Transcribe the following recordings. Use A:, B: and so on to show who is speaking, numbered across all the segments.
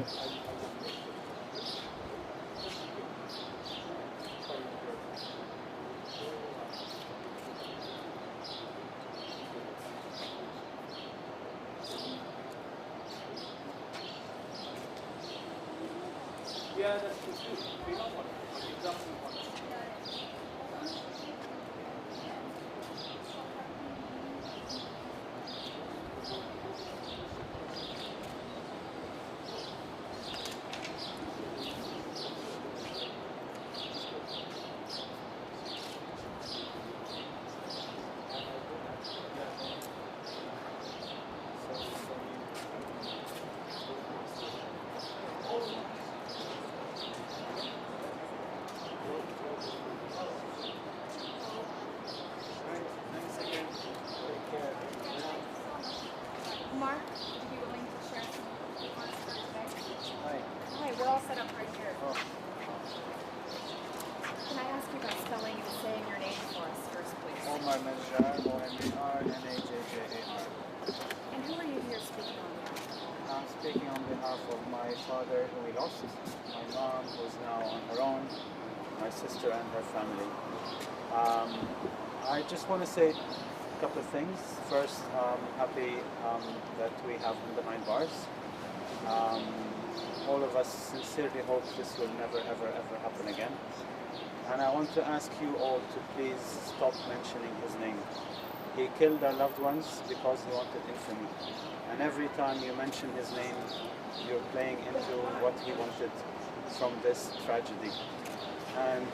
A: Yeah, that's true. We don't want it. Example one.
B: Omar, would you be willing to share some remarks for today? Hi, we're all set up right here.
C: Oh.
B: Can I ask you about spelling and saying your name for us first, please?
C: Omar Najjar, O-M-A-R-N-A-J-J-A-R.
B: And who are you here speaking on behalf of?
C: I'm speaking on behalf of my father, who we lost, my mom, who's now on her own, my sister and her family. I just want to say a couple of things. First, happy that we have him behind bars. All of us sincerely hope this will never, ever, ever happen again. And I want to ask you all to please stop mentioning his name. He killed our loved ones because he wanted infamy. And every time you mention his name, you're playing into what he wanted from this tragedy. And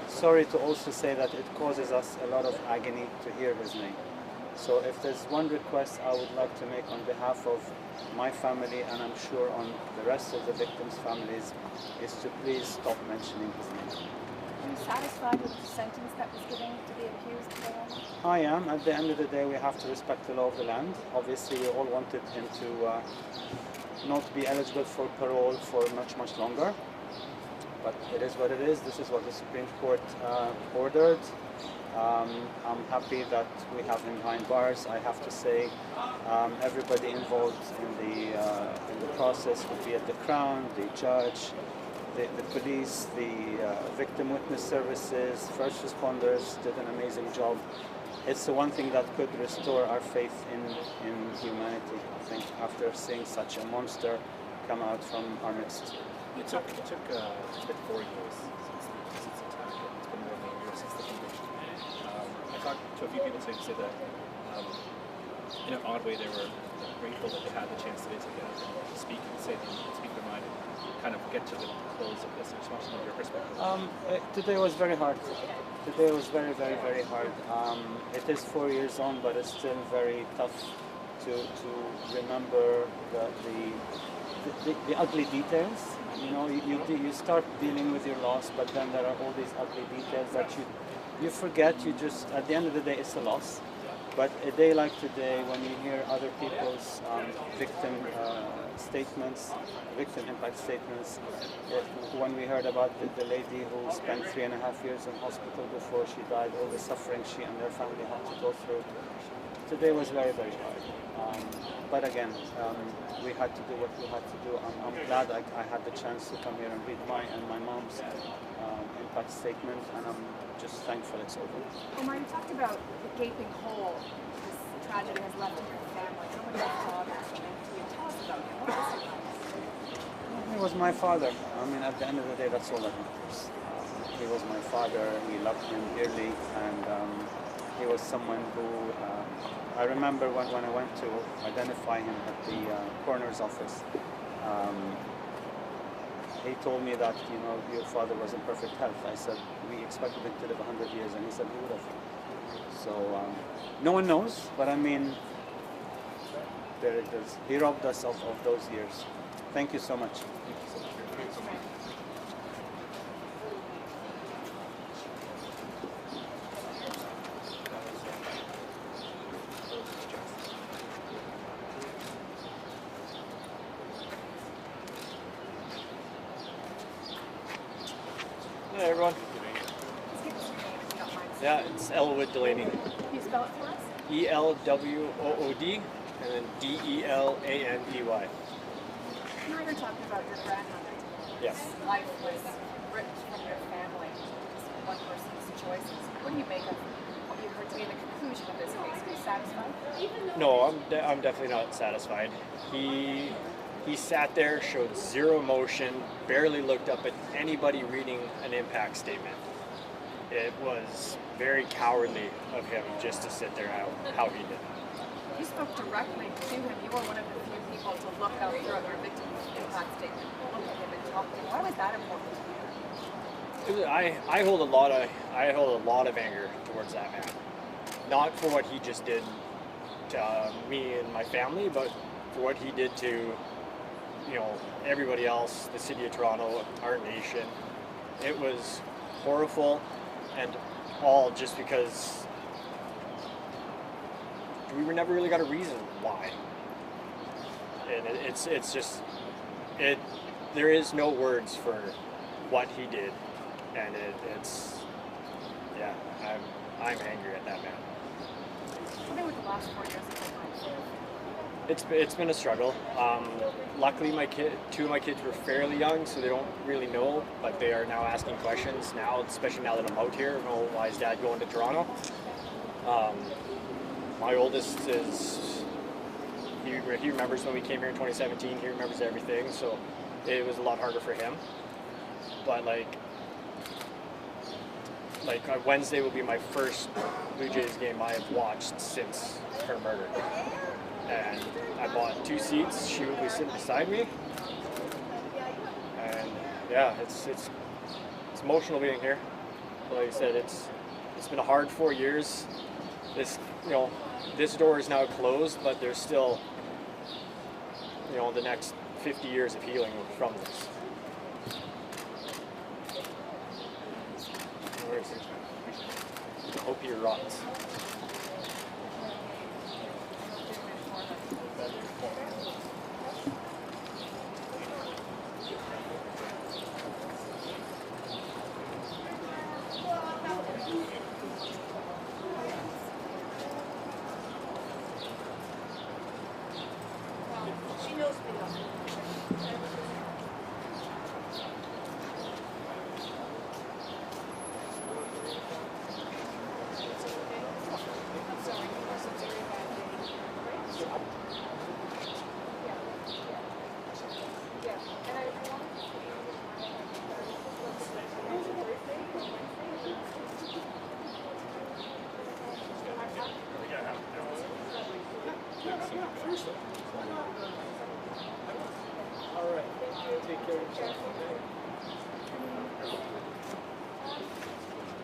C: sorry to also say that it causes us a lot of agony to hear his name. So if there's one request I would like to make on behalf of my family, and I'm sure on the rest of the victims' families, is to please stop mentioning his name.
B: Are you satisfied with the sentence that was given to the accused today, Omar?
C: I am. At the end of the day, we have to respect the law of the land. Obviously, we all wanted him to not be eligible for parole for much, much longer. But it is what it is. This is what the Supreme Court ordered. I'm happy that we have him behind bars. I have to say, everybody involved in the process, would be at the Crown, the judge, the police, the victim witness services, first responders did an amazing job. It's the one thing that could restore our faith in humanity, I think, after seeing such a monster come out from our midst.
D: It's been 4 years since the attack, and it's been more than a year since the conviction. I talked to a few people today who said that in an odd way they were grateful that they had the chance today to get up and speak and say them, speak their mind, and kind of get to the close of this. I just want to know your perspective.
C: Today was very hard. Today was very, very, very hard. It is 4 years on, but it's still very tough to remember the ugly details. You know, you start dealing with your loss, but then there are all these ugly details that you forget. You just, at the end of the day, it's a loss. But a day like today, when you hear other people's victim statements, victim impact statements, when we heard about the lady who spent 3.5 years in hospital before she died, all the suffering she and her family had to go through, today was very, very hard. But again, we had to do what we had to do. I'm glad I had the chance to come here and read my and my mom's impact statement, and I'm just thankful it's over.
B: Omar, you talked about the gaping hole this tragedy has left in your family. How many fathers and you tell us about him? What was he?
C: He was my father. I mean, at the end of the day, that's all that matters. He was my father. We loved him dearly, and he was someone who I remember when I went to identify him at the coroner's office. He told me that, you know, your father was in perfect health. I said, we expected him to live 100 years, and he said he would have. So no one knows, but I mean, there it is. He robbed us of those years. Thank you so much. Thank you so much.
E: Hey everyone. Yeah, it's Elwood Delaney.
B: Can you spell it for us?
E: E-L-W-O-O-D and then D-E-L-A-N-E-Y.
B: Now you're talking about your grandmother.
E: Yes.
B: Life was ripped from your family. Just one person's choices. What do you make of what you heard to be the conclusion of this case? Are you satisfied?
E: No, I'm definitely not satisfied. He sat there, showed zero emotion, barely looked up at anybody reading an impact statement. It was very cowardly of him just to sit there how he did.
B: You spoke directly to him. You were one of the few people to look out throughout your victim's impact statement, look at him and talk to him. Why was that important to you?
E: I hold a lot of anger towards that man. Not for what he just did to me and my family, but for what he did to, everybody else, the city of Toronto, our nation. It was horrible, and all just because we never really got a reason why. And it's just there is no words for what he did, and I'm angry at that man.
B: What with the last 4 years of your life?
E: It's been a struggle. Luckily, two of my kids were fairly young, so they don't really know, but they are now asking questions now, especially now that I'm out here. Oh, why is Dad going to Toronto? My oldest he remembers when we came here in 2017. He remembers everything, so it was a lot harder for him. But like Wednesday will be my first Blue Jays game I have watched since her murder. And I bought 2 seats. She will be sitting beside me. And yeah, it's emotional being here. But like I said, it's been a hard 4 years. This door is now closed, but there's still the next 50 years of healing from this. Where is it? I hope he rots.
B: She knows me.
A: All right. Take care of yourself.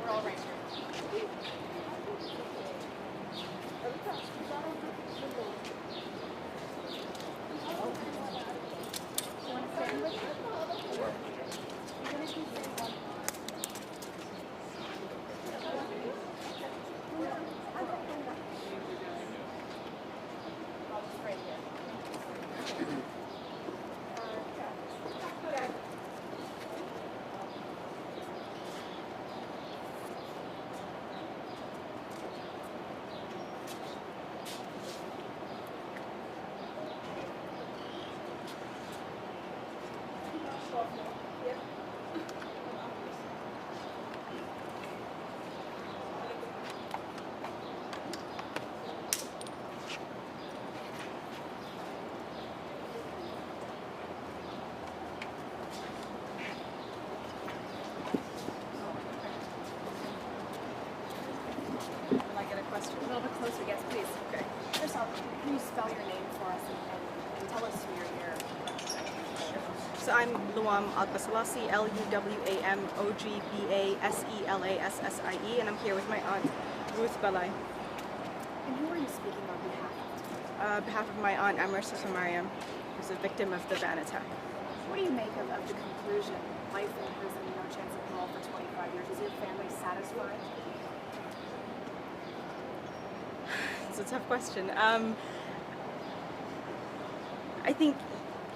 B: We're all right here. You want a sandwich? A little bit closer, yes, please. Okay. First off, can you spell your name for us and tell us who you're here representing?
F: So I'm Luam Albasalasi, Luwamogbasalassie, and I'm here with my aunt, Ruth Balai.
B: And who are you speaking on behalf of?
F: On behalf of my aunt, Amaresh Tesfamariam, who's a victim of the van attack.
B: What do you make of the conclusion? Life in prison, no chance of parole for 25 years. Is your family satisfied?
F: It's a tough question. I think,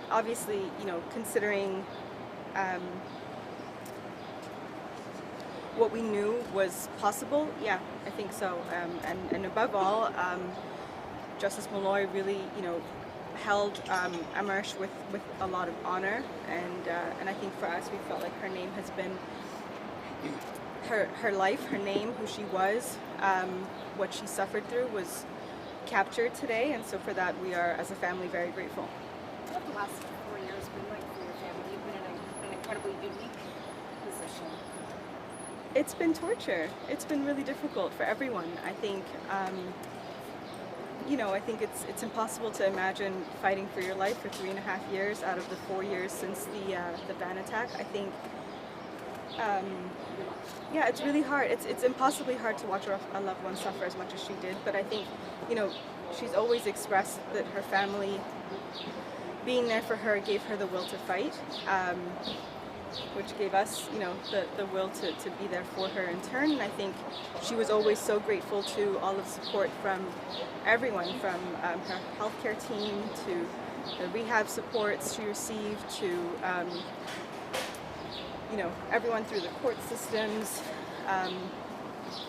F: obviously, considering what we knew was possible, yeah, I think so. And above all, Justice Malloy really, held Amaresh with a lot of honor, and I think for us, we felt like her name has been her life, her name, who she was, what she suffered through was captured today, and so for that we are, as a family, very grateful.
B: What have the last 4 years been like for your family? You've been in an incredibly unique position.
F: It's been torture. It's been really difficult for everyone. I think, I think it's impossible to imagine fighting for your life for 3.5 years out of the 4 years since the van attack. I think, it's really hard. It's impossibly hard to watch a loved one suffer as much as she did. But I think, she's always expressed that her family, being there for her, gave her the will to fight. Which gave us, the will to be there for her in turn. And I think she was always so grateful to all of the support from everyone, from her healthcare team to the rehab supports she received, to everyone through the court systems,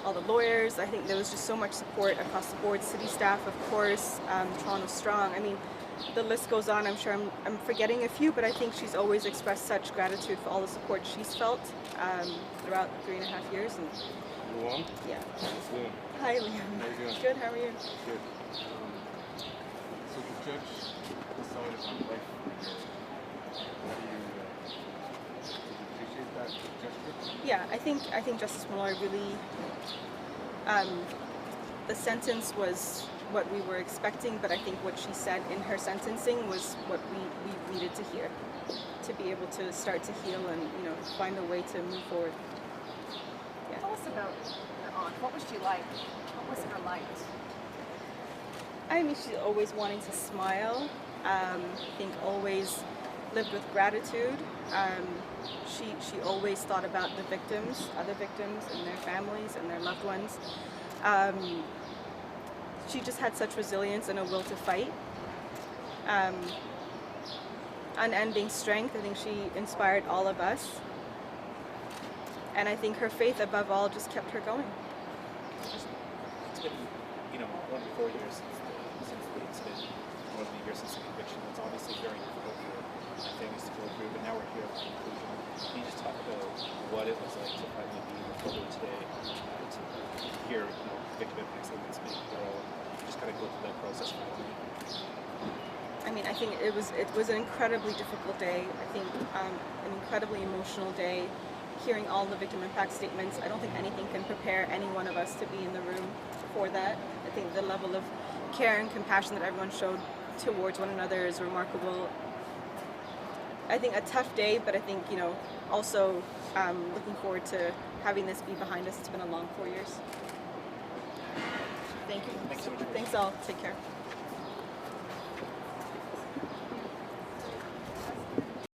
F: all the lawyers. I think there was just so much support across the board. City staff, of course, Toronto Strong. I mean, the list goes on. I'm sure I'm forgetting a few, but I think she's always expressed such gratitude for all the support she's felt throughout 3.5 years. And
G: Luan?
F: yeah.
G: It's Luan.
F: Hi, Liam.
G: How you doing?
F: Good. How are you?
G: Good. So the judge decided on life for you. How do you appreciate that gesture?
F: Yeah, I think Justice Malloy really. The sentence was what we were expecting, but I think what she said in her sentencing was what we needed to hear to be able to start to heal and find a way to move forward. Yeah.
B: Tell us about your aunt. What was she like? What was her light?
F: I mean, she's always wanting to smile. I think always lived with gratitude. She always thought about the victims, other victims, and their families and their loved ones. She just had such resilience and a will to fight. Unending strength. I think she inspired all of us. And I think her faith above all just kept her going.
D: It's been, more than 4 years since the incident, more than a year since the conviction. It's obviously very difficult for families to go through, but now we're here at the conclusion. Can you just talk about what it was like to finally be before you today, to hear, victim impact statements being parole, just kind of go through that process for me?
F: I mean, I think it was an incredibly difficult day. I think an incredibly emotional day. Hearing all the victim impact statements, I don't think anything can prepare any one of us to be in the room for that. I think the level of care and compassion that everyone showed towards one another is remarkable. I think a tough day, but I think, also looking forward to having this be behind us. It's been a long 4 years. Thank you.
D: Thanks so much.
F: Thanks all. Take care.